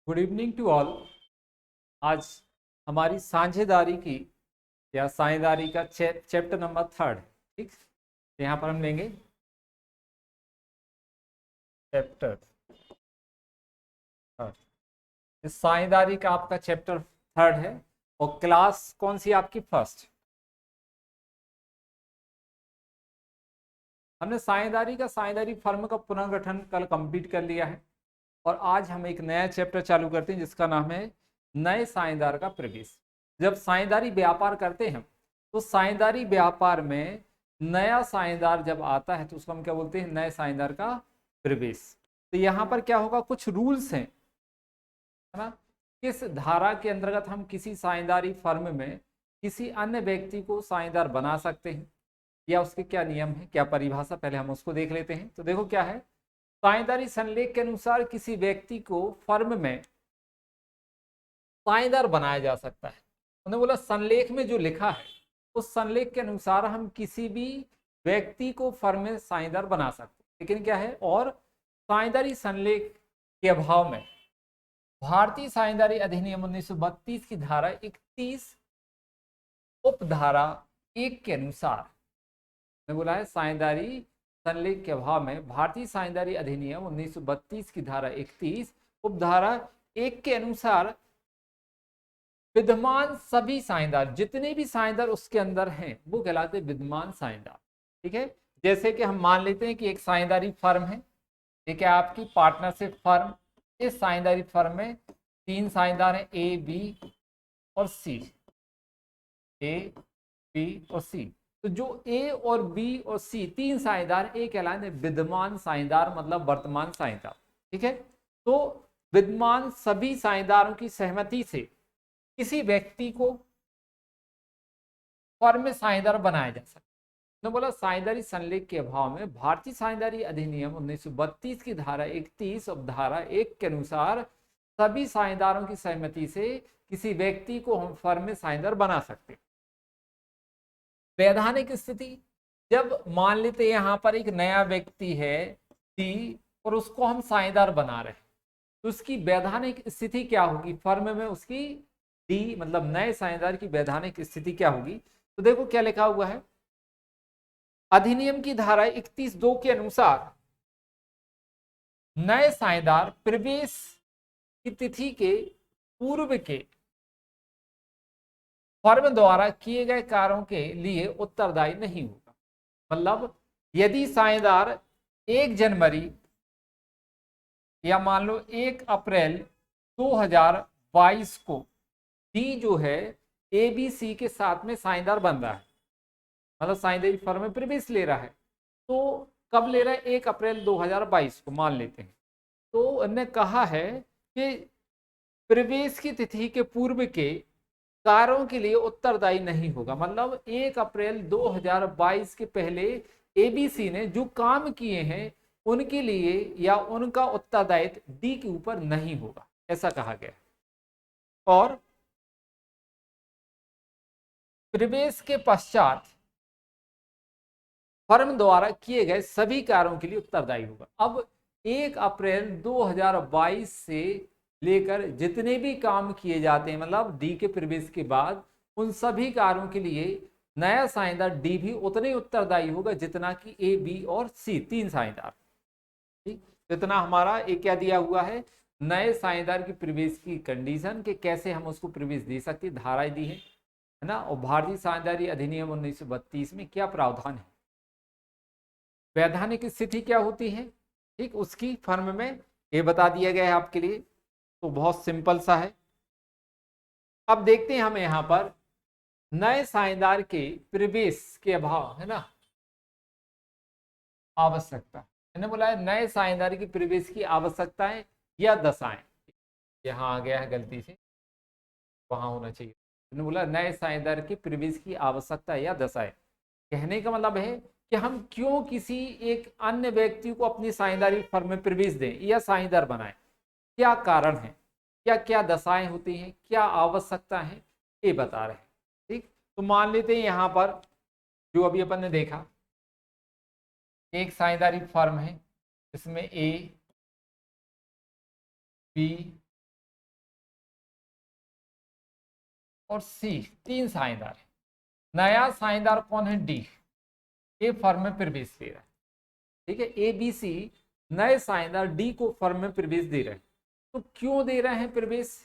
Good evening to all. आज हमारी साझेदारी की या साझेदारी का चैप्टर नंबर 3। ठीक, तो यहाँ पर हम लेंगे चैप्टर 3। इस साझेदारी का आपका चैप्टर 3 है और क्लास कौन सी आपकी फर्स्ट। हमने साझेदारी फर्म का पुनर्गठन कल कंप्लीट कर लिया है और आज हम एक नया चैप्टर चालू करते हैं जिसका नाम है नए साझेदार का प्रवेश। जब साझेदारी व्यापार करते हैं तो साझेदारी व्यापार में नया साझेदार जब आता है तो उसको हम क्या बोलते हैं, नए साझेदार का प्रवेश। तो यहाँ पर क्या होगा, कुछ रूल्स हैं, है ना। किस धारा के अंतर्गत हम किसी साझेदारी फर्म में किसी अन्य व्यक्ति को साझेदार बना सकते हैं या उसके क्या नियम है, क्या परिभाषा, पहले हम उसको देख लेते हैं। तो देखो क्या है, साझेदारी संलेख के अनुसार किसी व्यक्ति को फर्म में साझेदार बनाया जा सकता है। उन्होंने बोला संलेख में जो लिखा है उस संलेख के अनुसार हम किसी भी व्यक्ति को फर्म में साझेदार बना सकते हैं, लेकिन क्या है, और साझेदारी संलेख के अभाव में भारतीय साझेदारी अधिनियम 1932 की धारा 31 उपधारा 1 के अनुसार ने बोला है साझेदारी संलेख के अभाव में भारतीय साझेदारी अधिनियम 1932 की धारा 31 उपधारा 1 के अनुसार विद्यमान सभी साझेदार, जितने भी साझेदार उसके अंदर हैं वो कहलाते हैं विद्यमान साझेदार। ठीक है, जैसे कि हम मान लेते हैं कि एक साझेदारी फर्म है, ठीक है, आपकी पार्टनरशिप फर्म। इस साझेदारी फर्म में 3 साझेदार हैं, ए बी और सी। ए बी और सी, तो जो ए और बी और सी 3 साझेदार, ए कहलाते हैं विद्यमान साझेदार, मतलब वर्तमान साझेदार। ठीक है, तो विद्यमान सभी साझेदारों की सहमति से किसी व्यक्ति को फर्म में साझेदार बनाया जा सकता है। तो बोला साझेदारी संलेख के अभाव में भारतीय साझेदारी अधिनियम 1932 की धारा 31 और धारा 1 के अनुसार सभी साझेदारों की सहमति से किसी व्यक्ति को हम फर्म में साझेदार बना सकते हैं। वैधानिक स्थिति, जब मान लेते यहाँ पर एक नया व्यक्ति है डी और उसको हम साझेदार बना रहे हैं, तो उसकी वैधानिक स्थिति क्या होगी, फर्म में उसकी डी मतलब नए साझेदार की वैधानिक स्थिति क्या होगी। तो देखो क्या लिखा हुआ है, अधिनियम की धारा 31(2) के अनुसार नए साझेदार प्रवेश की तिथि के पूर्व के फर्म द्वारा किए गए कार्यों के लिए उत्तरदायी नहीं होगा। मतलब यदि साझेदार 1 जनवरी या मान लो 1 अप्रैल 2022 को डी जो है एबीसी के साथ में साझेदार बन रहा है, मतलब साझेदारी फर्म में प्रवेश ले रहा है, तो कब ले रहा है, 1 अप्रैल 2022 को मान लेते हैं। तो उन्होंने कहा है कि प्रवेश की तिथि के पूर्व के कार्यों के लिए उत्तरदायी नहीं होगा। मतलब 1 अप्रैल 2022 के पहले एबीसी ने जो काम किए हैं उनके लिए या उनका उत्तरदायित्व डी के ऊपर नहीं होगा, ऐसा कहा गया। और प्रवेश के पश्चात फर्म द्वारा किए गए सभी कार्यों के लिए उत्तरदायी होगा। अब 1 अप्रैल 2022 से लेकर जितने भी काम किए जाते हैं, मतलब डी के प्रवेश के बाद उन सभी कार्यों के लिए नया साझेदार डी भी उतने उत्तरदायी होगा जितना कि ए बी और सी 3 साझेदार। ठीक, इतना हमारा एक क्या दिया हुआ है, नए साझेदार की प्रवेश की कंडीशन के कैसे हम उसको प्रवेश दे सकते, धाराएं दी है ना। और भारतीय साझेदारी अधिनियम 1932 में क्या प्रावधान है, वैधानिक स्थिति क्या होती है, ठीक, उसकी फर्म में ये बता दिया गया है आपके लिए। तो बहुत सिंपल सा है। अब देखते हैं हम यहाँ पर नए साझेदार के प्रवेश के अभाव, है ना, आवश्यकता, मैंने बोला है नए साझेदार की प्रवेश की आवश्यकताएं या दशाएं, यहाँ आ गया है गलती से, वहां होना चाहिए। मैंने बोला नए साझेदार की प्रवेश की आवश्यकता या दशाएं, कहने का मतलब है कि हम क्यों किसी एक अन्य व्यक्ति को अपनी साझेदारी फर्म में प्रवेश दें या साझेदार बनाएं, क्या कारण है, क्या क्या दशाएं होती हैं, क्या आवश्यकता है, ये बता रहे हैं। ठीक, तो मान लेते हैं यहाँ पर जो अभी अपन ने देखा, एक साझेदारी फर्म है, इसमें ए बी और सी, तीन साझेदार है। नया साझेदार कौन है? डी, ए फर्म में प्रवेश ले रहा है। ठीक है, ए बी सी नए साझेदार डी को फर्म में प्रवेश दे रहे हैं। तो क्यों दे रहे हैं प्रवेश,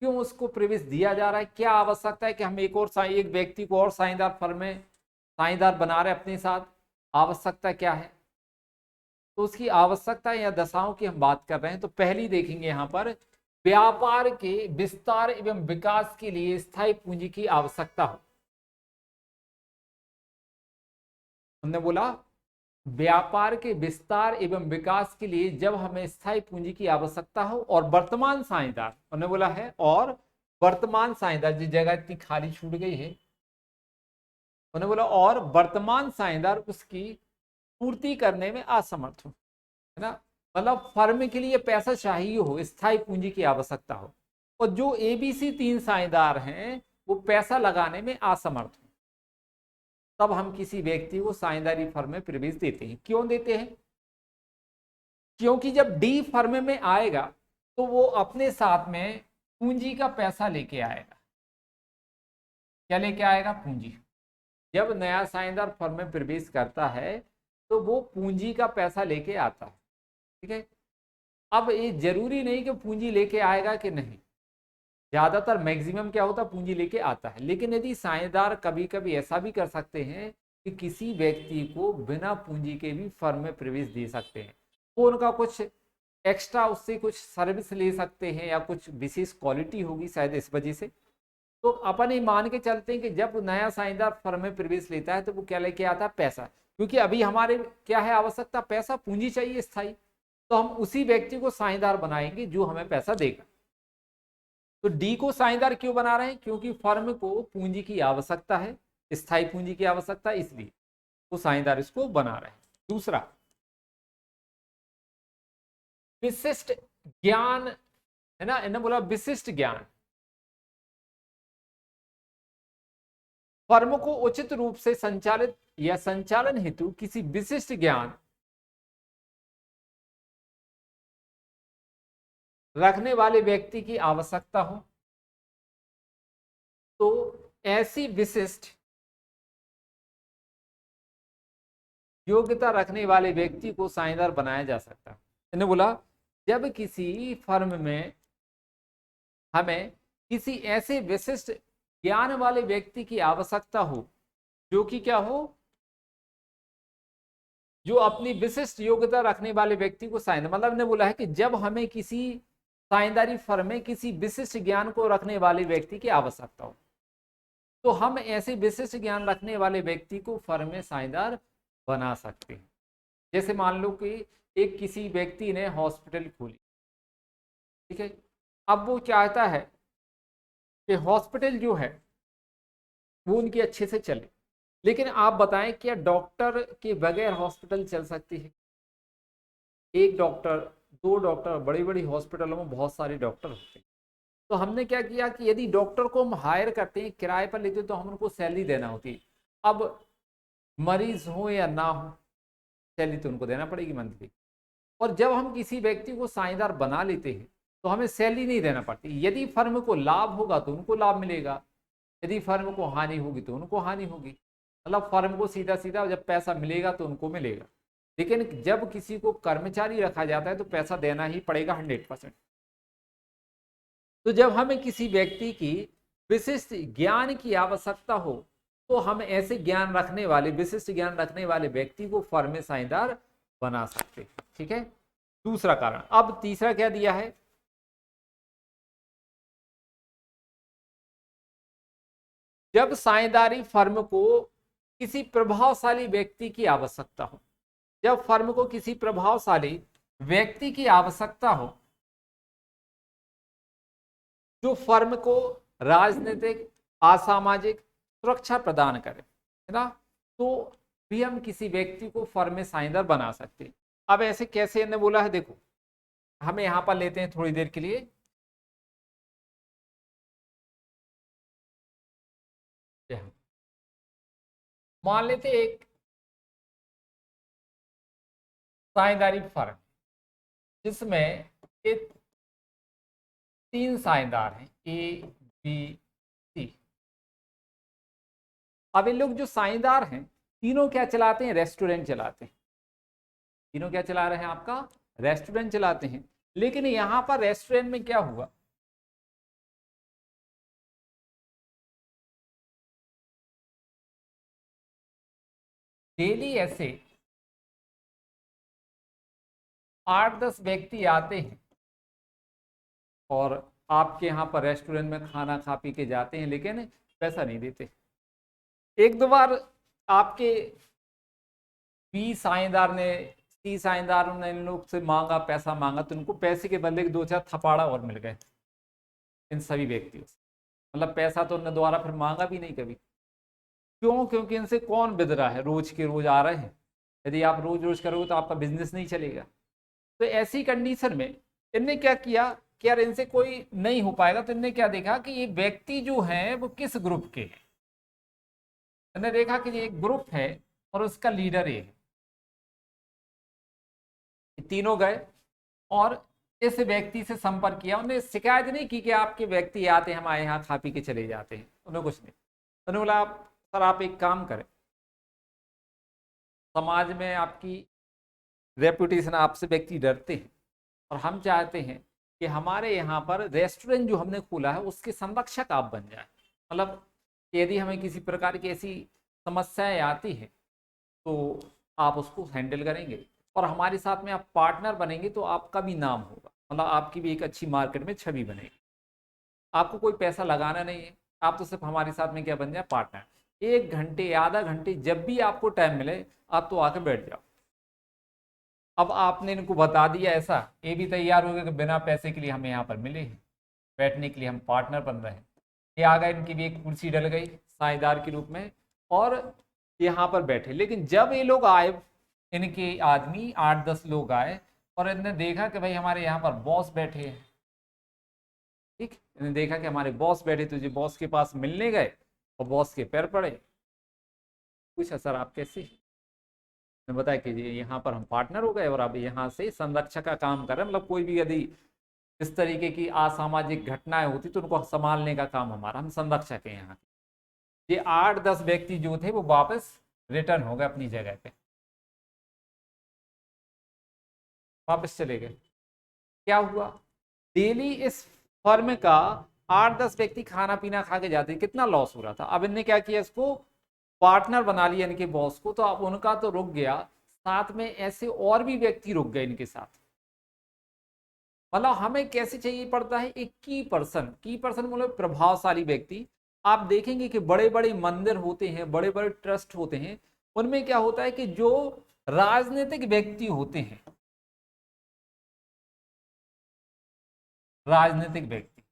क्यों उसको प्रवेश दिया जा रहा है? क्या आवश्यकता है कि हम एक व्यक्ति को और साझेदार फर्म में साझेदार बना रहे अपने साथ? आवश्यकता क्या है? तो उसकी आवश्यकता या दशाओं की हम बात कर रहे हैं। तो पहली देखेंगे यहां पर, व्यापार के विस्तार एवं विकास के लिए स्थायी पूंजी की आवश्यकता हो। हमने बोला व्यापार के विस्तार एवं विकास के लिए जब हमें स्थायी पूंजी की आवश्यकता हो और वर्तमान साझेदार, हमने बोला है, और वर्तमान साझेदार, जिस जगह इतनी खाली छूट गई है, उन्होंने बोला और वर्तमान साझेदार उसकी पूर्ति करने में असमर्थ हो, है ना। मतलब फर्म के लिए पैसा चाहिए हो, स्थायी पूंजी की आवश्यकता हो, और जो एबीसी तीन साझेदार हैं वो पैसा लगाने में असमर्थ हो, तब हम किसी व्यक्ति को साझेदारी फर्म में प्रवेश देते हैं। क्यों देते हैं? क्योंकि जब डी फर्म में आएगा तो वो अपने साथ में पूंजी का पैसा लेके आएगा। क्या लेके आएगा? पूंजी। जब नया साझेदार फर्म में प्रवेश करता है तो वो पूंजी का पैसा लेके आता है। ठीक है, अब ये जरूरी नहीं कि पूंजी लेके आएगा कि नहीं, ज्यादातर मैक्सिमम क्या होता है, पूंजी लेके आता है। लेकिन यदि साझेदार कभी कभी ऐसा भी कर सकते हैं कि किसी व्यक्ति को बिना पूंजी के भी फर्म में प्रवेश दे सकते हैं, वो उनका कुछ एक्स्ट्रा उससे कुछ सर्विस ले सकते हैं या कुछ विशेष क्वालिटी होगी शायद इस वजह से। तो अपन ये मान के चलते हैं कि जब नया साझेदार फर्म में प्रवेश लेता है तो वो क्या लेके आता है? पैसा। क्योंकि अभी हमारे क्या है आवश्यकता? पैसा, पूंजी चाहिए स्थायी। तो हम उसी व्यक्ति को साझेदार बनाएंगे जो हमें पैसा देगा। तो डी को साझेदार क्यों बना रहे हैं? क्योंकि फर्म को पूंजी की आवश्यकता है, स्थायी पूंजी की आवश्यकता, इसलिए वो साझेदार इसको बना रहे हैं। दूसरा, विशिष्ट ज्ञान, है ना, इन्होंने बोला विशिष्ट ज्ञान। फर्म को उचित रूप से संचालित या संचालन हेतु किसी विशिष्ट ज्ञान रखने वाले व्यक्ति की आवश्यकता हो, तो ऐसी विशिष्ट योग्यता रखने वाले व्यक्ति को साझेदार बनाया जा सकता है। इन्होंने बोला जब किसी फर्म में हमें किसी ऐसे विशिष्ट ज्ञान वाले व्यक्ति की आवश्यकता हो जो कि क्या हो, जो अपनी विशिष्ट योग्यता रखने वाले व्यक्ति को साझेदार, मतलब ने बोला है कि जब हमें किसी साझेदारी फर्म में किसी विशिष्ट ज्ञान को रखने वाले व्यक्ति की आवश्यकता हो तो हम ऐसे विशिष्ट ज्ञान रखने वाले व्यक्ति को फर्म में साझेदार बना सकते हैं। जैसे मान लो कि एक किसी व्यक्ति ने हॉस्पिटल खोली, ठीक है, अब वो चाहता है कि हॉस्पिटल जो है वो उनकी अच्छे से चले, लेकिन आप बताएं क्या डॉक्टर के बगैर हॉस्पिटल चल सकती है? एक डॉक्टर, दो डॉक्टर, बड़ी बड़ी हॉस्पिटलों में बहुत सारे डॉक्टर होते हैं। तो हमने क्या किया कि यदि डॉक्टर को हम हायर करते हैं, किराए पर लेते हैं, तो हम उनको सैलरी देना होती है। अब मरीज हो या ना हो, सैलरी तो उनको देना पड़ेगी मंथली। और जब हम किसी व्यक्ति को साझेदार बना लेते हैं तो हमें सैलरी नहीं देना पड़ती। यदि फर्म को लाभ होगा तो उनको लाभ मिलेगा, यदि फर्म को हानि होगी तो उनको हानि होगी। मतलब फर्म को सीधा सीधा जब पैसा मिलेगा तो उनको मिलेगा। लेकिन जब किसी को कर्मचारी रखा जाता है तो पैसा देना ही पड़ेगा 100%। तो जब हमें किसी व्यक्ति की विशिष्ट ज्ञान की आवश्यकता हो तो हम ऐसे ज्ञान रखने वाले, विशिष्ट ज्ञान रखने वाले व्यक्ति को फर्म में साझेदार बना सकते हैं। ठीक है, दूसरा कारण। अब तीसरा क्या दिया है? जब साझेदारी फर्म को किसी प्रभावशाली व्यक्ति की आवश्यकता हो, जब फर्म को किसी प्रभावशाली व्यक्ति की आवश्यकता हो जो फर्म को राजनीतिक, असामाजिक सुरक्षा प्रदान करे, है ना, तो भी हम किसी व्यक्ति को फर्म में साझेदार बना सकते हैं। अब ऐसे कैसे ने बोला है, देखो हमें यहां पर लेते हैं थोड़ी देर के लिए। मान लेते एक साझेदारी फर्म जिसमें एक तीन साझेदार हैं, ए, बी, अब ये लोग जो साझेदार हैं तीनों क्या चलाते हैं, रेस्टोरेंट चलाते हैं। तीनों क्या चला रहे हैं, आपका रेस्टोरेंट चलाते हैं। लेकिन यहां पर रेस्टोरेंट में क्या हुआ, डेली ऐसे 8-10 व्यक्ति आते हैं और आपके यहाँ पर रेस्टोरेंट में खाना खा पी के जाते हैं, लेकिन पैसा नहीं देते। एक दो बार आपके बी साझेदार ने, सी साझेदार ने इन लोग से मांगा, पैसा मांगा, तो उनको पैसे के बदले 2-4 थपाड़ा और मिल गए इन सभी व्यक्तियों से। मतलब पैसा तो उन्होंने दोबारा फिर मांगा भी नहीं कभी। क्यों? क्योंकि इनसे कौन बिद रहा है, रोज के रोज आ रहे हैं। यदि आप रोज रोज करोगे तो आपका बिजनेस नहीं चलेगा। तो ऐसी कंडीशन में इनने क्या किया कि यार इनसे कोई नहीं हो पाएगा, तो इनने क्या देखा कि ये व्यक्ति जो है वो किस ग्रुप के हैं। इन्होंने देखा कि ये एक ग्रुप है और उसका लीडर ये है। तीनों गए और इस व्यक्ति से संपर्क किया। उन्होंने शिकायत नहीं की कि आपके व्यक्ति आते हैं हमारे यहाँ खा पी के चले जाते हैं, उन्होंने कुछ नहीं। उन्होंने बोला सर आप एक काम करें, समाज में आपकी रेपुटेशन, आपसे व्यक्ति डरते हैं और हम चाहते हैं कि हमारे यहाँ पर रेस्टोरेंट जो हमने खोला है उसके संरक्षक आप बन जाए। मतलब यदि हमें किसी प्रकार की ऐसी समस्याएं आती हैं तो आप उसको हैंडल करेंगे और हमारे साथ में आप पार्टनर बनेंगे तो आपका भी नाम होगा, मतलब आपकी भी एक अच्छी मार्केट में छवि बनेगी। आपको कोई पैसा लगाना नहीं है, आप तो सिर्फ हमारे साथ में क्या बन जाए, पार्टनर। 1 घंटे आधा घंटे जब भी आपको टाइम मिले आप तो आके बैठ जाओ। अब आपने इनको बता दिया ऐसा, ये भी तैयार हो गए कि बिना पैसे के लिए हमें यहाँ पर मिले हैं, बैठने के लिए हम पार्टनर बन रहे हैं। ये आ गए, इनकी भी एक कुर्सी डल गई साझेदार के रूप में और यहाँ पर बैठे। लेकिन जब ये लोग आए, इनके आदमी 8-10 लोग आए और इन्होंने देखा कि भाई हमारे यहाँ पर बॉस बैठे हैं, ठीक, इन्होंने देखा कि हमारे बॉस बैठे, तो जी बॉस के पास मिलने गए और बॉस के पैर पड़े। पूछा सर आप कैसे? ने बताया कि जी यहाँ पर हम पार्टनर हो गए और अब यहाँ से संरक्षक का काम कर रहे हैं। मतलब कोई भी यदि इस तरीके की असामाजिक घटनाएं होती तो उनको संभालने का काम हमारा, हम संरक्षक हैं यहाँ। ये 8-10 व्यक्ति जो थे वो वापस रिटर्न हो गए अपनी जगह पे, वापस चले गए। क्या हुआ, डेली इस फर्म का 8-10 व्यक्ति खाना पीना खा के जाते, कितना लॉस हो रहा था। अब इनने क्या किया, इसको पार्टनर बना लिया इनके बॉस को, तो अब उनका तो रुक गया, साथ में ऐसे और भी व्यक्ति रुक गए इनके साथ। मतलब हमें कैसे चाहिए पड़ता है एक की पर्सन मतलब प्रभावशाली व्यक्ति। आप देखेंगे कि बड़े बड़े मंदिर होते हैं, बड़े बड़े ट्रस्ट होते हैं, उनमें क्या होता है कि जो राजनीतिक व्यक्ति होते हैं, राजनीतिक व्यक्ति,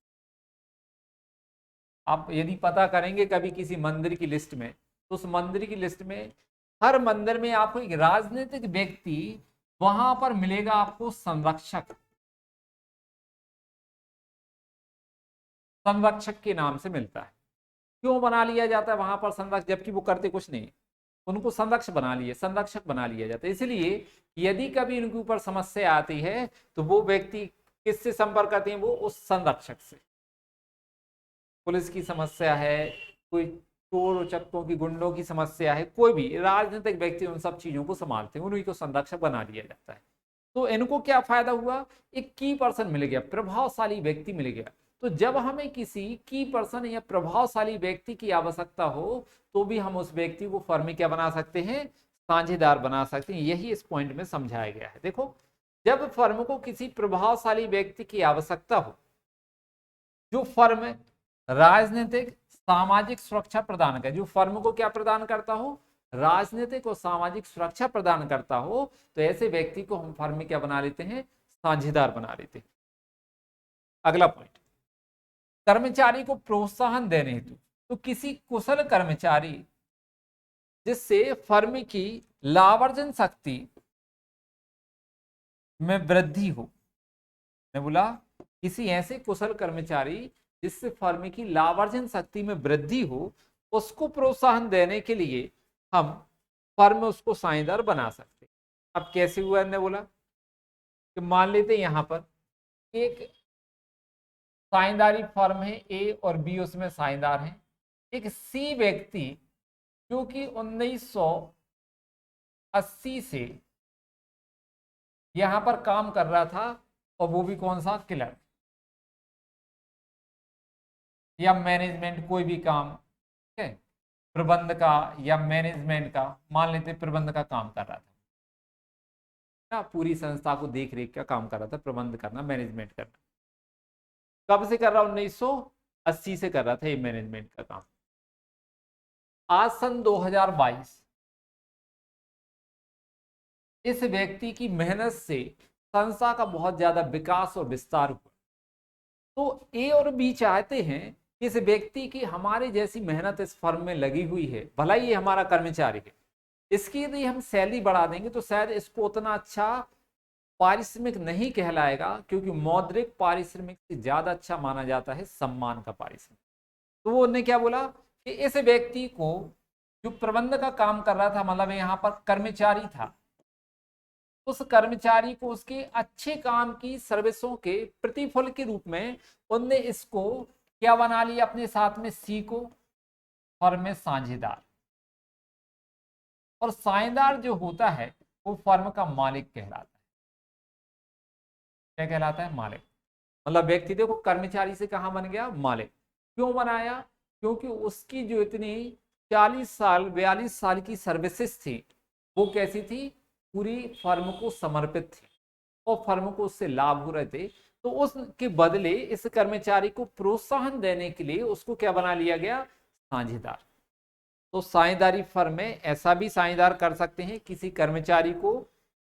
आप यदि पता करेंगे कभी किसी मंदिर की लिस्ट में, तो उस मंदिर की लिस्ट में हर मंदिर में आपको एक राजनीतिक व्यक्ति वहां पर मिलेगा, आपको संरक्षक, संरक्षक के नाम से मिलता है। क्यों बना लिया जाता है वहां पर संरक्षक, जबकि वो करते कुछ नहीं, उनको संरक्षक बना लिया जाता है। इसलिए यदि कभी उनके ऊपर समस्या आती है तो वो व्यक्ति किससे संपर्क करते हैं, वो उस संरक्षक से। पुलिस की समस्या है, कोई चोर उचक्कों की, गुंडों की समस्या है, कोई भी राजनीतिक व्यक्ति उन सब चीजों को संभालते हैं, उन्हीं को संरक्षक बना दिया जाता है। तो इनको क्या फायदा हुआ, एक की पर्सन मिल गया, प्रभावशाली व्यक्ति मिल गया। तो जब हमें किसी की पर्सन या प्रभावशाली व्यक्ति की आवश्यकता हो तो भी हम उस व्यक्ति को फर्म में क्या बना सकते हैं, साझेदार बना सकते हैं। यही इस पॉइंट में समझाया गया है। देखो, जब फर्म को किसी प्रभावशाली व्यक्ति की आवश्यकता हो, जो फर्म राजनीतिक सामाजिक सुरक्षा प्रदान करे, जो फर्म को क्या प्रदान करता हो, राजनीतिक और सामाजिक सुरक्षा प्रदान करता हो, तो ऐसे व्यक्ति को हम फर्म में क्या बना लेते हैं, साझेदार बना लेते हैं। अगला पॉइंट, कर्मचारी को प्रोत्साहन देने हेतु, तो किसी कुशल कर्मचारी जिससे फर्म की लाभार्जन शक्ति में वृद्धि हो, मैं बोला किसी ऐसे कुशल कर्मचारी जिससे फर्म की लाभार्जन शक्ति में वृद्धि हो, उसको प्रोत्साहन देने के लिए हम फर्म में उसको साझेदार बना सकते हैं। अब कैसे हुआ, ने बोला कि मान लेते हैं यहां पर एक साझेदारी फर्म है, ए और बी उसमें साझेदार हैं। एक सी व्यक्ति क्योंकि 1980 से यहां पर काम कर रहा था, और वो भी कौन सा, क्लर्क या मैनेजमेंट, कोई भी काम, ठीक है, प्रबंध का या मैनेजमेंट का, मान लेते प्रबंध का काम कर रहा था ना, पूरी संस्था को देख रेख का काम कर रहा था, प्रबंध करना, मैनेजमेंट करना। कब से कर रहा, 1980 से कर रहा था ये मैनेजमेंट का काम। आज सन 2022 इस व्यक्ति की मेहनत से संस्था का बहुत ज्यादा विकास और विस्तार हुआ। तो ए और बी चाहते हैं कि इस व्यक्ति की हमारे जैसी मेहनत इस फर्म में लगी हुई है, भला ये हमारा कर्मचारी है, इसकी यदि हम सैलरी बढ़ा देंगे तो शायद इसको उतना अच्छा पारिश्रमिक नहीं कहलाएगा, क्योंकि मौद्रिक पारिश्रमिक से ज्यादा अच्छा माना जाता है सम्मान का पारिश्रमिक। तो वो उन्होंने क्या बोला कि इस व्यक्ति को, जो प्रबंध का काम कर रहा था, मतलब यहाँ पर कर्मचारी था, उस कर्मचारी को उसके अच्छे काम की सर्विसों के प्रतिफल के रूप में उनने इसको क्या बना लिया अपने साथ में, सी को फर्म में साझेदार। और साझेदार जो होता है वो फर्म का मालिक कहलाता है। क्या कहलाता है, मालिक। मतलब व्यक्ति देखो कर्मचारी से कहां बन गया, मालिक। क्यों बनाया, क्योंकि उसकी जो इतनी 40 साल 42 साल की सर्विसेज थी वो कैसी थी, पूरी फर्म को समर्पित थी, और फर्म को उससे लाभ हो रहे थे। तो उसके बदले इस कर्मचारी को प्रोत्साहन देने के लिए उसको क्या बना लिया गया, साझेदार। तो साझेदारी फर्म में ऐसा भी साझेदार कर सकते हैं किसी कर्मचारी को,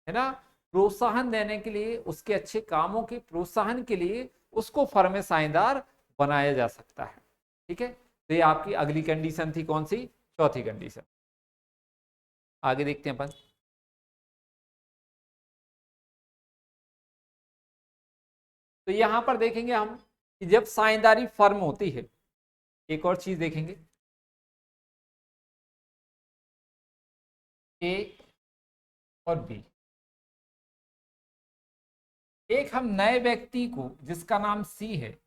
है ना, प्रोत्साहन देने के लिए, उसके अच्छे कामों के प्रोत्साहन के लिए उसको फर्म में साझेदार बनाया जा सकता है। ठीक है, तो ये आपकी अगली कंडीशन थी, कौन सी, चौथी कंडीशन। आगे देखते हैं अपन। तो यहां पर देखेंगे हम कि जब साझेदारी फर्म होती है, एक और चीज देखेंगे, ए और बी, एक हम नए व्यक्ति को जिसका नाम सी है,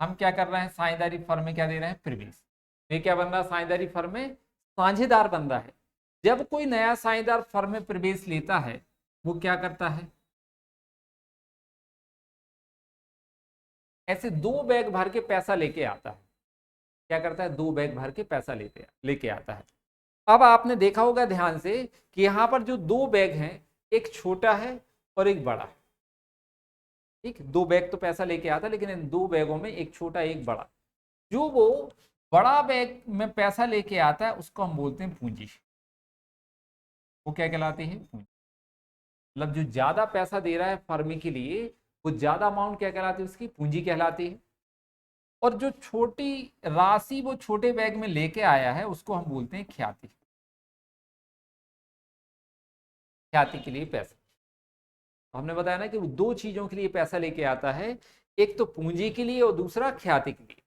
हम क्या कर रहे हैं, साझेदारी फर्म में क्या दे रहे हैं, प्रवेश। ये क्या बन रहा है, साझेदारी फर्म में साझेदार बन रहा है। जब कोई नया साझेदार फर्म में प्रवेश लेता है, वो क्या करता है, ऐसे 2 बैग भर के पैसा लेके आता है। क्या करता है, 2 बैग भर के पैसा लेके आता है। अब आपने देखा होगा ध्यान से कि यहां पर जो 2 बैग हैं, एक छोटा है और एक बड़ा है। ठीक, 2 बैग तो पैसा लेके आता, लेकिन इन 2 बैगों में एक छोटा एक बड़ा। जो वो बड़ा बैग में पैसा लेके आता है उसको हम बोलते हैं पूंजी। वो क्या कहलाती है, पूंजी। मतलब जो ज्यादा पैसा दे रहा है फर्म के लिए, वो ज्यादा अमाउंट क्या कहलाती है, उसकी पूंजी कहलाती है। और जो छोटी राशि वो छोटे बैग में लेके आया है उसको हम बोलते हैं ख्याति। ख्याति के लिए पैसा, हमने बताया ना कि वो 2 चीजों के लिए पैसा लेके आता है, एक तो पूंजी के लिए और दूसरा ख्याति के लिए।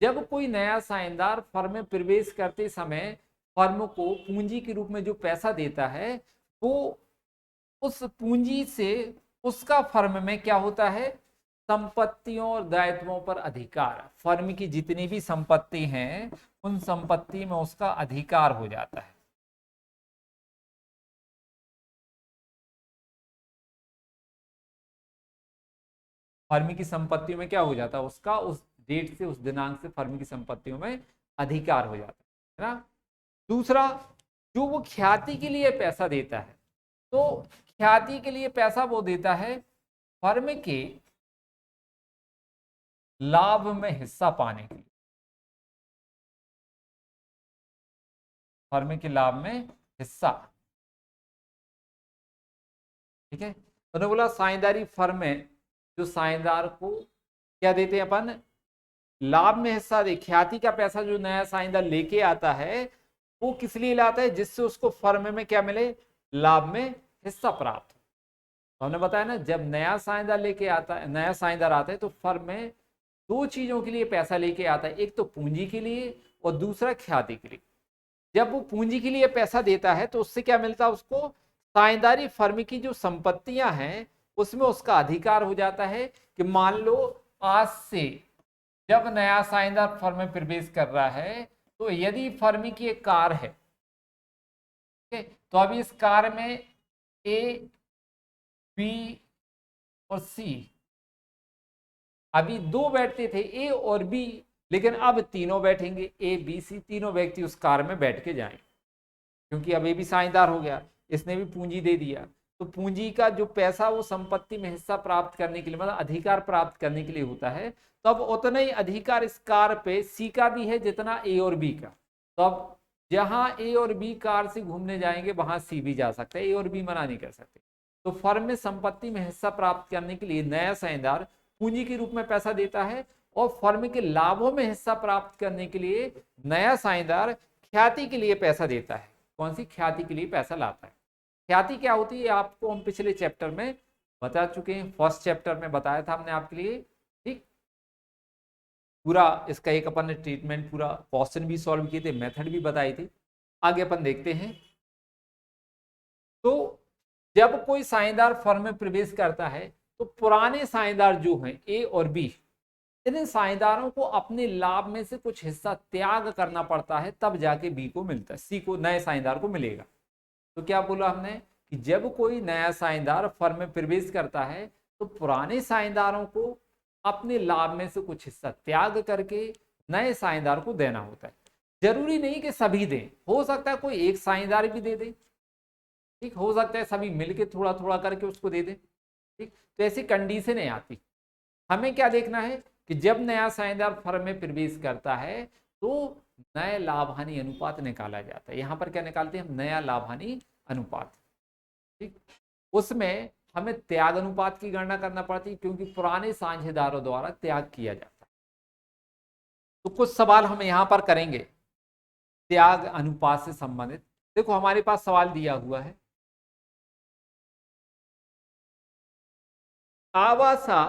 जब कोई नया साझेदार फर्म में प्रवेश करते समय फर्म को पूंजी के रूप में जो पैसा देता है, वो उस पूंजी से उसका फर्म में क्या होता है, संपत्तियों और दायित्वों पर अधिकार। फर्म की जितनी भी संपत्ति हैं उन संपत्ति में उसका अधिकार हो जाता है। फर्म की संपत्तियों में क्या हो जाता है, उसका उस डेट से, उस दिनांक से फर्म की संपत्तियों में अधिकार हो जाता है ना। दूसरा, जो वो ख्याति के लिए पैसा देता है, तो ख्याति के लिए पैसा वो देता है फर्म के लाभ में हिस्सा पाने के लिए, फर्म के लाभ में हिस्सा। ठीक है, उन्होंने बोला साझेदारी फर्म में जो साझेदार को क्या देते हैं अपन, लाभ में हिस्सा दे। ख्याति का पैसा जो नया साझेदार लेके आता है वो किस लिए लाता है, जिससे उसको फर्म में क्या मिले, लाभ में हिस्सा प्राप्त हो। तो हमने बताया ना, जब नया साझेदार लेके आता है, नया साझेदार आता है तो फर्म में 2 चीजों के लिए पैसा लेके आता है, एक तो पूंजी के लिए और दूसरा ख्याति के लिए। जब वो पूंजी के लिए पैसा देता है तो उससे क्या मिलता है उसको, साझेदारी फर्म की जो संपत्तियां हैं उसमें उसका अधिकार हो जाता है। कि मान लो आज से जब नया साझेदार फर्म में प्रवेश कर रहा है, तो यदि फर्म की एक कार है, है। तो अभी इस कार में ए, बी और सी, अभी दो बैठते थे ए और बी, लेकिन अब तीनों बैठेंगे, ए बी सी तीनों व्यक्ति उस कार में बैठ के जाएंगे, क्योंकि अब ये भी साझेदार हो गया, इसने भी पूंजी दे दिया। तो पूंजी का जो पैसा वो संपत्ति में हिस्सा प्राप्त करने के लिए, मतलब अधिकार प्राप्त करने के लिए होता है। तो अब उतना ही अधिकार इस कार पे सी का भी है जितना ए और बी का। तो अब जहां ए और बी कार से घूमने जाएंगे वहां सी भी जा सकता है, ए और बी मना नहीं कर सकते। तो फर्म में संपत्ति में हिस्सा प्राप्त करने के लिए नया साझेदार पूंजी के रूप में पैसा देता है, और फर्म के लाभों में हिस्सा प्राप्त करने के लिए नया साझेदार ख्याति के लिए पैसा देता है। कौन सी? ख्याति के लिए पैसा लाता है। ख्याति क्या होती है आपको हम पिछले चैप्टर में बता चुके हैं, फर्स्ट चैप्टर में बताया था हमने आपके लिए, ठीक। पूरा इसका एक अपन ने ट्रीटमेंट, पूरा क्वेश्चन भी सॉल्व किए थे, मेथड भी बताई थी। आगे अपन देखते हैं। तो जब कोई साझेदार फर्म में प्रवेश करता है तो पुराने साझेदार जो हैं ए और बी, इन साझेदारों को अपने लाभ में से कुछ हिस्सा त्याग करना पड़ता है, तब जाके बी को मिलता है, सी को, नए साझेदार को मिलेगा। तो क्या बोला हमने कि जब कोई नया साझेदार फर्म में प्रवेश करता है तो पुराने साझेदारों को अपने लाभ में से कुछ हिस्सा त्याग करके नए साझेदार को देना होता है। जरूरी नहीं कि सभी दें, हो सकता है कोई एक साझेदार भी दे दे, ठीक, हो सकता है सभी मिलके थोड़ा थोड़ा करके उसको दे दें, ठीक। तो ऐसी कंडीशन है आती। हमें क्या देखना है कि जब नया साझेदार फर्म में प्रवेश करता है तो नए लाभ हानि अनुपात निकाला जाता है। यहां पर क्या निकालते हैं हम? नया लाभ हानि अनुपात, ठीक। उसमें हमें त्याग अनुपात की गणना करना पड़ती है, क्योंकि पुराने साझेदारों द्वारा त्याग किया जाता है। तो कुछ सवाल हम यहां पर करेंगे त्याग अनुपात से संबंधित। देखो हमारे पास सवाल दिया हुआ है, आवासा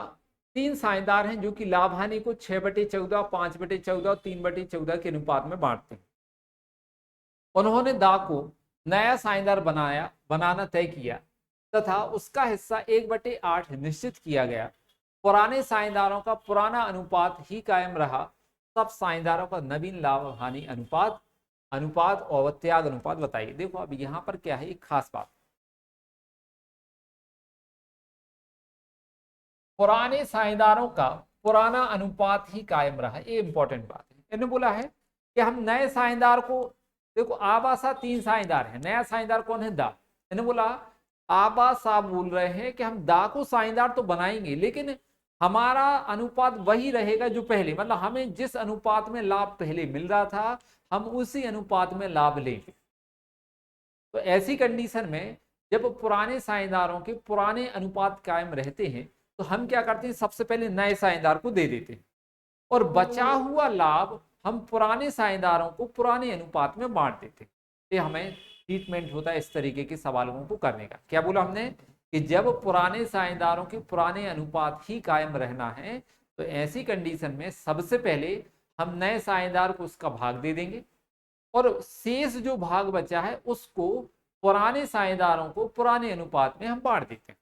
तीन साझेदार हैं जो कि लाभ हानि को 6/14, 5/14 और 3/14 के अनुपात में बांटते हैं। उन्होंने दा को नया साझेदार बनाना तय किया तथा उसका हिस्सा 1/8 निश्चित किया गया। पुराने साझेदारों का पुराना अनुपात ही कायम रहा, सब साझेदारों का नवीन लाभ हानि अनुपात अनुपात और त्याग अनुपात बताइए। देखो अब यहां पर क्या है, एक खास बात, पुराने साझेदारों का पुराना अनुपात ही कायम रहा, ये इंपॉर्टेंट बात है। इन्होंने बोला है कि हम नए साझेदार को, देखो आबासा तीन साझेदार है, नया साझेदार कौन है? दा। इन्होंने बोला, आबासा बोल रहे हैं कि हम दा को साझेदार तो बनाएंगे, लेकिन हमारा अनुपात वही रहेगा जो पहले, मतलब हमें जिस अनुपात में लाभ पहले मिल रहा था हम उसी अनुपात में लाभ लेंगे। तो ऐसी कंडीशन में जब पुराने साझेदारों के पुराने अनुपात कायम रहते हैं तो हम क्या करते हैं, सबसे पहले नए साझेदार को दे देते हैं, और बचा हुआ लाभ हम पुराने साझेदारों को पुराने अनुपात में बांट देते हैं। ये हमें ट्रीटमेंट होता है इस तरीके के सवालों को करने का। क्या बोला हमने कि जब पुराने साझेदारों के पुराने अनुपात ही कायम रहना है तो ऐसी कंडीशन में सबसे पहले हम नए साझेदार को उसका भाग दे देंगे, और शेष जो भाग बचा है उसको पुराने साझेदारों को पुराने अनुपात में हम बांट देते हैं।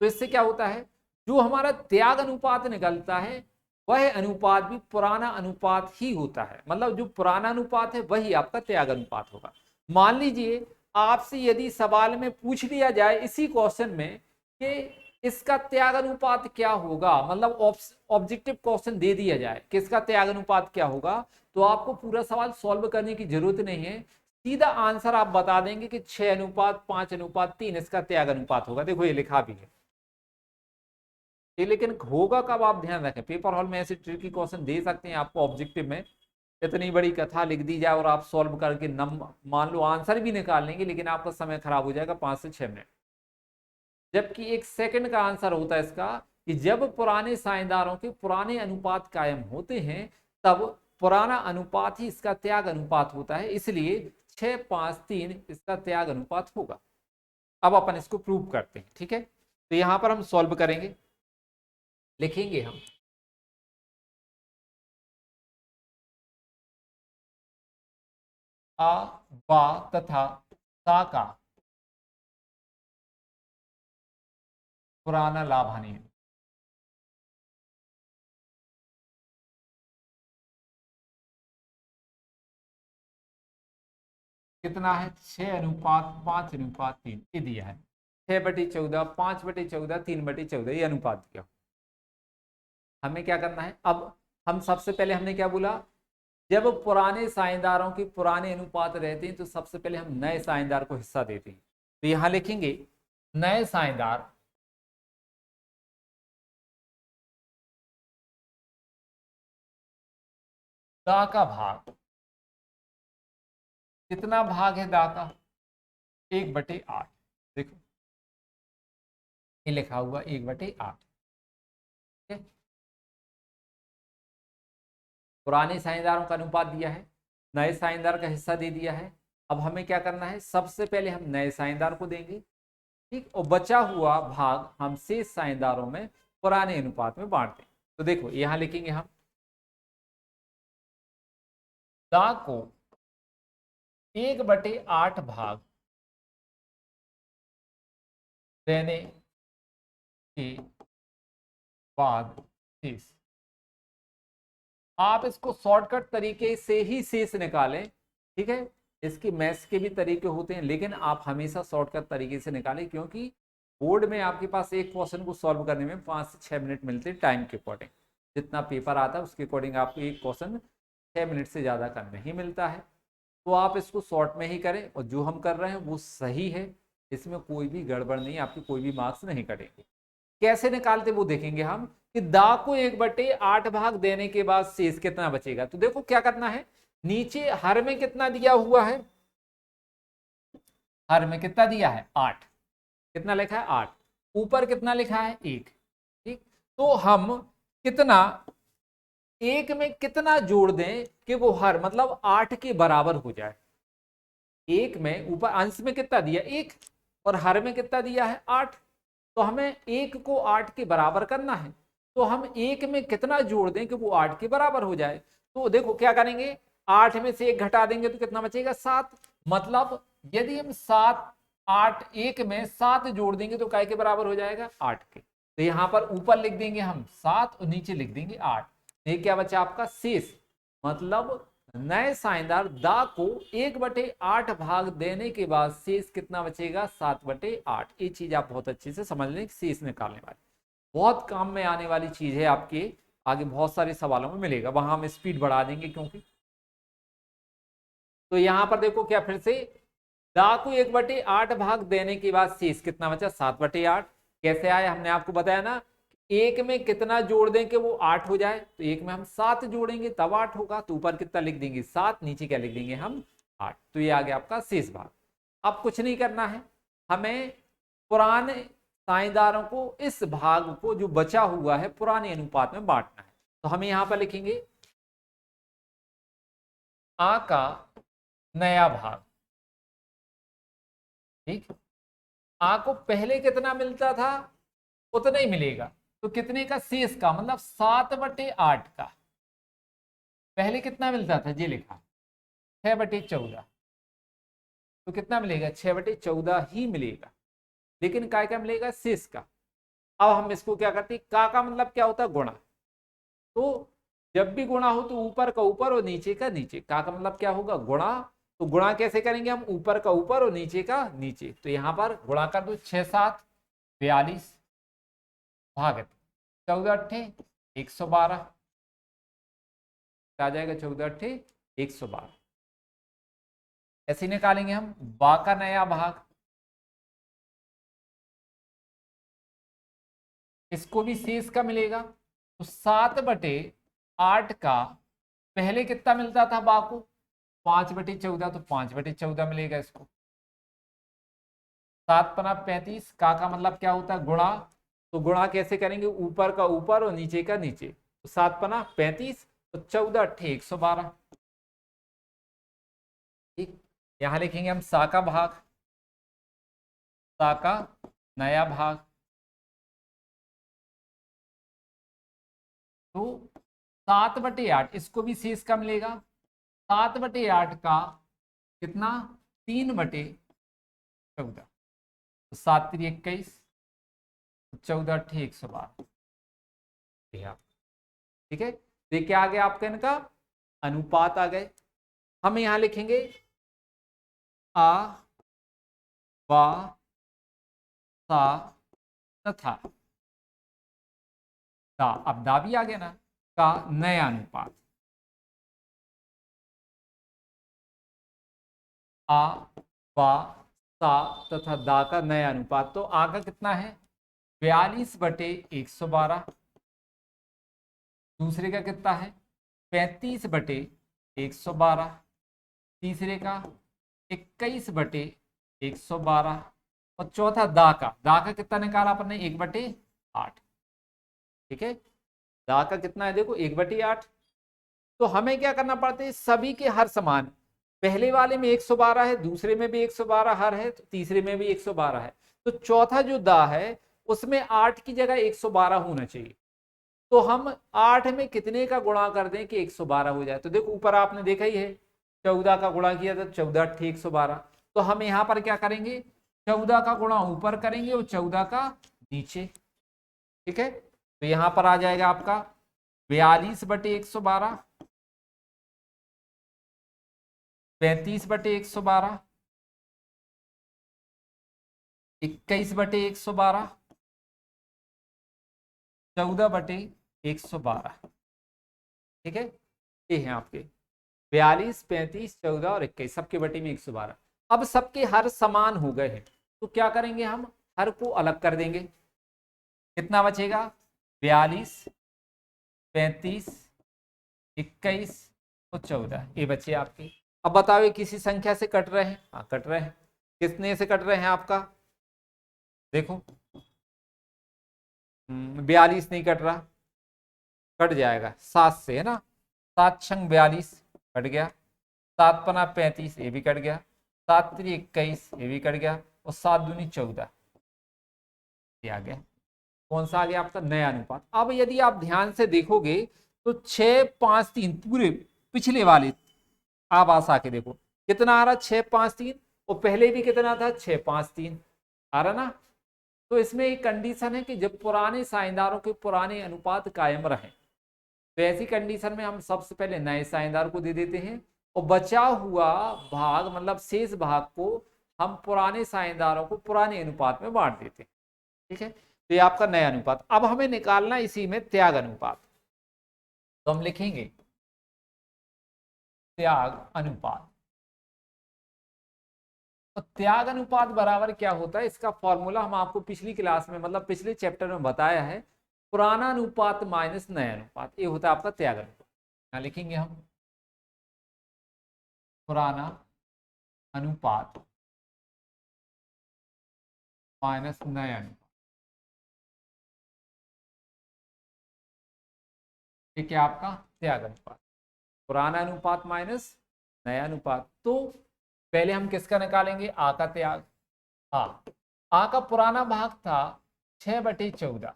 तो इससे क्या होता है, जो हमारा त्याग अनुपात निकलता है वह अनुपात भी पुराना अनुपात ही होता है, मतलब जो पुराना अनुपात है वही आपका त्याग अनुपात होगा। मान लीजिए आपसे यदि सवाल में पूछ लिया जाए इसी क्वेश्चन में कि इसका त्याग अनुपात क्या होगा, मतलब ऑब्जेक्टिव क्वेश्चन दे दिया जाए कि इसका त्याग अनुपात क्या होगा, तो आपको पूरा सवाल सॉल्व करने की जरूरत नहीं है, सीधा आंसर आप बता देंगे कि 6:5:3 इसका त्याग अनुपात होगा। देखो ये लिखा भी है ये, लेकिन होगा कब आप ध्यान रखें, पेपर हॉल में ऐसे ट्रिकी क्वेश्चन दे सकते हैं आपको ऑब्जेक्टिव में, इतनी बड़ी कथा लिख दी जाए और आप सॉल्व करके मान लो आंसर भी निकाल लेंगे, लेकिन आपका समय खराब हो जाएगा 5 से 6 मिनट, जबकि 1 सेकंड का आंसर होता है इसका कि जब पुराने साझेदारों के पुराने अनुपात कायम होते हैं तब पुराना अनुपात ही इसका त्याग अनुपात होता है, इसलिए 6:5:3 इसका त्याग अनुपात होगा। अब अपन इसको प्रूव करते हैं, ठीक है। तो यहां पर हम सॉल्व करेंगे, लिखेंगे हम आ, बा तथा सा का पुराना लाभ हानि है। कितना है 6:5:3 ये दिया है। 6/14, 5/14, 3/14 ये अनुपात दिया। हमें क्या करना है अब, हम सबसे पहले हमने क्या बोला, जब पुराने साझेदारों के पुराने अनुपात रहते हैं तो सबसे पहले हम नए साझेदार को हिस्सा देते हैं। तो यहां लिखेंगे नए साझेदार दा का भाग, कितना भाग है दा का 1/8। देखो ये लिखा हुआ 1/8। ठीक है, पुराने साझेदारों का अनुपात दिया है, नए साझेदार का हिस्सा दे दिया है। अब हमें क्या करना है, सबसे पहले हम नए साझेदार को देंगे, ठीक, और बचा हुआ भाग हम शेष साझेदारों में पुराने अनुपात में बांट दें। तो देखो यहां लिखेंगे हम दा को 1/8 भाग देने के बाद शेष, आप इसको शॉर्टकट तरीके से ही शेष निकालें, ठीक है। इसकी मैथ्स के भी तरीके होते हैं, लेकिन आप हमेशा शॉर्टकट तरीके से निकालें, क्योंकि बोर्ड में आपके पास एक क्वेश्चन को सॉल्व करने में 5 से 6 मिनट मिलते हैं टाइम के अकॉर्डिंग। जितना पेपर आता है उसके अकॉर्डिंग आपको एक क्वेश्चन 6 मिनट से ज़्यादा का नहीं मिलता है। तो आप इसको शॉर्ट में ही करें, और जो हम कर रहे हैं वो सही है, इसमें कोई भी गड़बड़ नहीं, आपके कोई भी मार्क्स नहीं कटेंगे। कैसे निकालते वो देखेंगे हम, कि दा को 1/8 भाग देने के बाद शेष कितना बचेगा। तो देखो क्या करना है, नीचे हर में कितना दिया हुआ है, हर में कितना दिया है 8, कितना लिखा है 8, ऊपर कितना लिखा है 1, ठीक। तो हम कितना, एक में कितना जोड़ दें कि वो हर मतलब 8 के बराबर हो जाए। एक में ऊपर अंश में कितना दिया 1, और हर में कितना दिया है 8, तो हमें 1 को 8 के बराबर करना है। तो हम एक में कितना जोड़ दें कि वो 8 के बराबर हो जाए। तो देखो क्या करेंगे, 8 में से 1 घटा देंगे तो कितना बचेगा 7। मतलब यदि हम 7 8 एक में 7 जोड़ देंगे तो काय के बराबर हो जाएगा 8 के। तो यहां पर ऊपर लिख देंगे हम 7 और नीचे लिख देंगे 8। ये क्या बचा आपका शेष, मतलब नए साझेदार दा को 1/8 भाग देने के बाद शेष कितना बचेगा 7/8। ये चीज आप बहुत अच्छे से समझ लें, शेष निकालने वाली बहुत काम में आने वाली चीज है, आपके आगे बहुत सारे सवालों में मिलेगा, वहां हम स्पीड बढ़ा देंगे क्योंकि। तो यहां पर देखो क्या, फिर से दा को 1/8 भाग देने के बाद शेष कितना बचा 7/8। कैसे आया, हमने आपको बताया ना, एक में कितना जोड़ दें कि वो 8 हो जाए। तो एक में हम 7 जोड़ेंगे तब 8 होगा, तो ऊपर कितना लिख देंगे 7, नीचे क्या लिख देंगे हम 8। तो ये आ गया आपका शेष भाग। अब कुछ नहीं करना है, हमें पुराने साझेदारों को इस भाग को जो बचा हुआ है पुराने अनुपात में बांटना है। तो हम यहां पर लिखेंगे आ का नया भाग, ठीक। आ को पहले कितना मिलता था उतना ही मिलेगा, तो कितने का शेष का मतलब 7/8 का, पहले कितना मिलता था जी लिखा 6/14, तो कितना मिलेगा 6/14 ही मिलेगा, लेकिन काय का मिलेगा शेष का। अब हम इसको क्या करते हैं, का मतलब क्या होता है गुणा, तो जब भी गुणा हो तो ऊपर का ऊपर और नीचे का नीचे, का मतलब क्या होगा गुणा। तो गुणा कैसे करेंगे हम, ऊपर का ऊपर और नीचे का नीचे। तो यहां पर गुणा कर दो 6 7 42 भाग 14 8 112, आ जाएगा 14 8 112। ऐसे निकालेंगे हम बा का नया भाग, इसको भी शेष का मिलेगा। तो 7/8 का पहले कितना मिलता था बा को 5/14, तो 5/14 मिलेगा इसको। 7×5 का मतलब क्या होता है गुणा, तो गुणा कैसे करेंगे ऊपर का ऊपर और नीचे का नीचे। तो 7×5 तो 14 8 112, ठीक। यहां लिखेंगे हम सा का भाग, सा का नया भाग, तो 7/8 इसको भी शेष का मिलेगा। 7/8 का कितना 3/14, तो 7 3 21, 14 8 112, ठीक है। तो क्या आ गया आपका इनका अनुपात आ गए। हम यहां लिखेंगे आ बा सा तथा दा, अब दा भी आ गया ना, का नया अनुपात। आ बा सा तथा दा का नया अनुपात। तो आ का कितना है 42/112, दूसरे का कितना है 35/112, तीसरे का 21/112 और चौथा दा का कितना निकाला आपने 1/8। ठीक है, दा का कितना है देखो 1/8। तो हमें क्या करना पड़ता है, सभी के हर समान, पहले वाले में 112 है, दूसरे में भी 112 हर है, तो तीसरे में भी 112 है, तो चौथा जो दा है उसमें 8 की जगह 112 होना चाहिए। तो हम 8 में कितने का गुणा कर दें कि 112 हो जाए। तो देखो ऊपर आपने देखा ही है 14 का गुणा किया था, 14 112। तो हम यहां पर क्या करेंगे 14 का गुणा ऊपर करेंगे और 14 का नीचे। ठीक है, तो यहां पर आ जाएगा आपका 42/112, 35/112, 21/112, 14/112। ठीक है, ये है आपके 42, 35, 14 और 21, सबके बटे में 112। अब सबके हर समान हो गए हैं, तो क्या करेंगे हम हर को अलग कर देंगे। कितना बचेगा 42, 35, 21 और 14, ये बचे आपके। अब बताओ ये किसी संख्या से कट रहे हैं? हाँ कट रहे हैं। कितने से कट रहे हैं आपका देखो 42 नहीं कट रहा, कट जाएगा 7 से, है ना। 7 छंग 42 कट गया, 7 पना 35 ये भी कट गया, 7 3 21 ये भी कट गया और 7 दूनी 14 ये आ गया। कौन सा आ गया आपका नया अनुपात। अब यदि आप ध्यान से देखोगे तो 6 5 3 पूरे पिछले वाले आप आशा के देखो कितना आ रहा 6 5 3, और पहले भी कितना था 6 5 3 आ रहा ना। तो इसमें एक कंडीशन है कि जब पुराने साझेदारों के पुराने अनुपात कायम रहे, तो ऐसी कंडीशन में हम सबसे पहले नए साझेदार को दे देते हैं और बचा हुआ भाग मतलब शेष भाग को हम पुराने साझेदारों को पुराने अनुपात में बांट देते हैं। ठीक है, तो ये आपका नया अनुपात। अब हमें निकालना इसी में त्याग अनुपात, तो हम लिखेंगे त्याग अनुपात। तो त्याग अनुपात बराबर क्या होता है, इसका फॉर्मूला हम आपको पिछली क्लास में मतलब पिछले चैप्टर में बताया है, पुराना अनुपात माइनस नया अनुपात, ये होता है आपका त्याग अनुपात। यहाँ लिखेंगे हम पुराना अनुपात माइनस नया अनुपात। ठीक है, आपका त्याग अनुपात, पुराना अनुपात माइनस नया अनुपात। तो पहले हम किसका निकालेंगे आ का त्याग। आ का पुराना भाग था 6/14,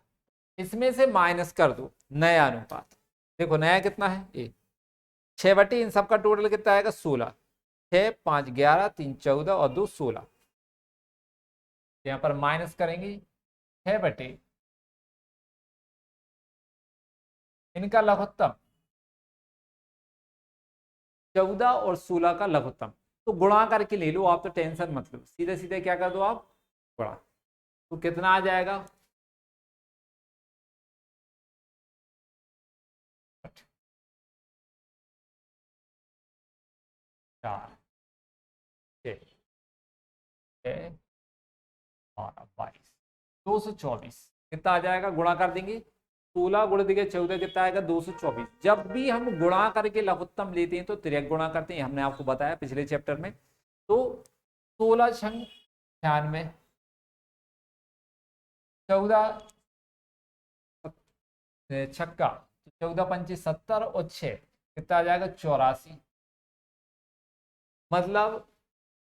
इसमें से माइनस कर दो नया अनुपात। देखो नया कितना है ये 6/, इन सबका टोटल कितना आएगा 16, 6 5 11 3 14 और 2 16। यहाँ पर माइनस करेंगे 6/, इनका लघुत्तम 14 और 16 का लघुत्तम। तो गुणा करके ले लो आप, तो टेंशन मत लो, सीधे सीधे क्या कर दो आप गुणा। तो कितना आ जाएगा 4 6 6 12 22 224 कितना आ जाएगा, गुणा कर देंगे 16 गुणा देंगे 14 कितना आएगा 224। जब भी हम गुणा करके लघुत्तम लेते हैं तो तिर्यक गुणा करते हैं, हमने आपको बताया पिछले चैप्टर में। तो 16 छंग 96, 14 छक्का 14 पंचे 70 और 6 कितना आ जाएगा 84। मतलब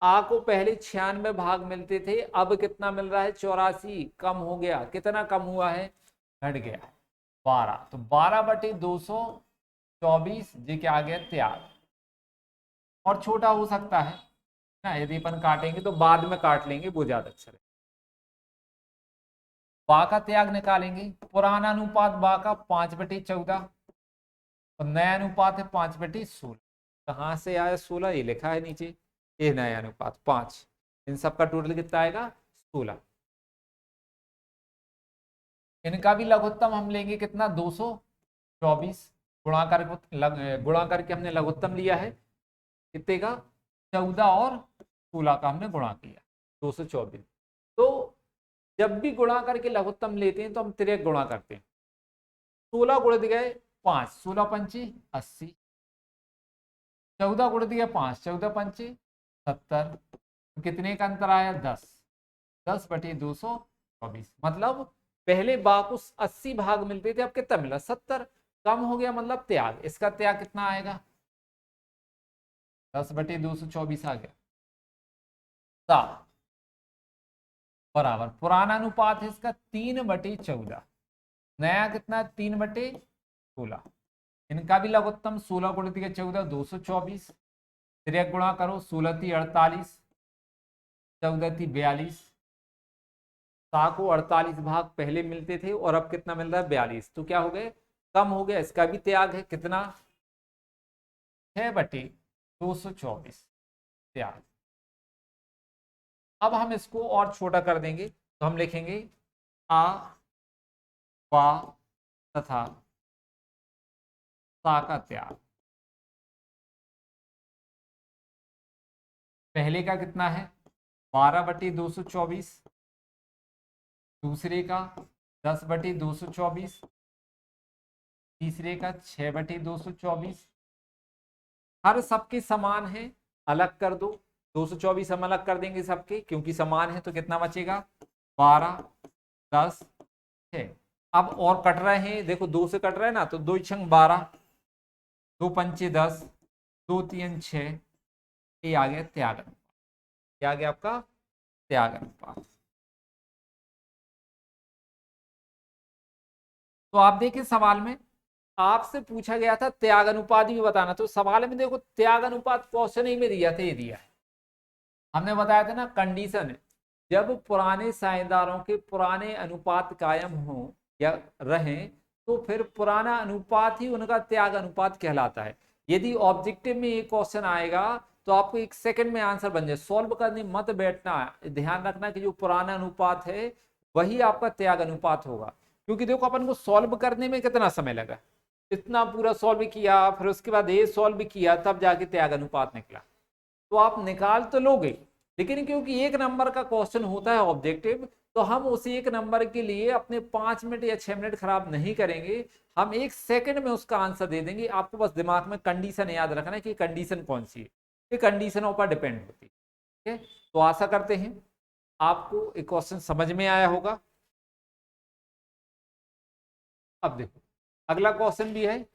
आ को पहले 96 भाग मिलते थे, अब कितना मिल रहा है 84, कम हो गया। कितना कम हुआ है घट गया 12। तो 12/224 जी के आ गया त्याग। और छोटा हो सकता है ना, यदि अपन काटेंगे तो बाद में काट लेंगे वो ज्यादा अच्छा है। बा का त्याग निकालेंगे, पुराना अनुपात बा का 5/14 और नया अनुपात है 5/16। कहाँ से आया 16 ये लिखा है नीचे, ए नया अनुपात 5, इन सब का टोटल कितना आएगा 16। इनका भी लघुत्तम हम लेंगे कितना 224, गुणा करके हमने लघुत्तम लिया है कितने का 14 और 16 का हमने गुणा किया 224। तो जब भी गुणा करके लघुत्तम लेते हैं तो हम तिर्यक गुणा करते हैं। 16 गुणित गए 5, 16 पंची 80, 14 गुणित गया 5, 14 पंची 70, कितने का अंतर आया 10, 10/224। मतलब पहले बाकुस 80 भाग मिलते थे, अब कितना मिला 70, कम हो गया मतलब त्याग। इसका त्याग कितना आएगा 10/224 आ गया 7 बराबर पुराना अनुपात है इसका 3/14, नया कितना 3/16। इनका भी लघुत्तम 16 गुणित 14 224, तिर्यक गुणा करो 16 × 48, 14 × 42, 7 को 48 भाग पहले मिलते थे और अब कितना मिल रहा है 42, तो क्या हो गए कम हो गया। इसका भी त्याग है कितना 6/224 त्याग। अब हम इसको और छोटा कर देंगे तो हम लिखेंगे आ वा तथा सा का त्याग। पहले का कितना है 12/224, दूसरे का 10/224, तीसरे का 6/224। हर सबके समान है, अलग कर दो 224 हम अलग कर देंगे सबके, क्योंकि समान है तो कितना बचेगा 12, 10, 6। अब और कट रहे हैं देखो 2 से कट रहे हैं ना, तो 2 × 12, 2 पंचे 10, 2 3 6, ये आ गया त्याग अनुपात। क्या आ गया आपका त्याग अनुपात। तो आप देखिए सवाल में आपसे पूछा गया था त्याग अनुपात भी बताना, तो सवाल में देखो त्याग अनुपात क्वेश्चन ही में दिया था, ये दिया है। हमने बताया था ना कंडीशन है, जब पुराने साझेदारों के पुराने अनुपात कायम हो या रहें तो फिर पुराना अनुपात ही उनका त्याग अनुपात कहलाता है। यदि ऑब्जेक्टिव में ये क्वेश्चन आएगा तो आपको 1 सेकंड में आंसर बन जाए, सॉल्व करने मत बैठना, ध्यान रखना कि जो पुराना अनुपात है वही आपका त्याग अनुपात होगा। क्योंकि देखो अपन को सॉल्व करने में कितना समय लगा, इतना पूरा सॉल्व किया, फिर उसके बाद ये सॉल्व किया, तब जाके त्याग अनुपात निकला। तो आप निकाल तो लोगे, लेकिन क्योंकि 1 नंबर का क्वेश्चन होता है ऑब्जेक्टिव, तो हम उस 1 नंबर के लिए अपने 5 मिनट या 6 मिनट खराब नहीं करेंगे, हम 1 सेकंड में उसका आंसर दे देंगे। आपको बस दिमाग में कंडीशन याद रखना है कि कंडीशन कौन सी है, ये कंडीशनों पर डिपेंड होती है। ठीक है, तो आशा करते हैं आपको एक क्वेश्चन समझ में आया होगा। अब देखो अगला क्वेश्चन भी है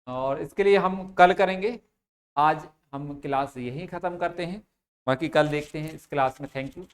और इसके लिए हम कल करेंगे, आज हम क्लास यहीं खत्म करते हैं, बाकी कल देखते हैं इस क्लास में। Thank you.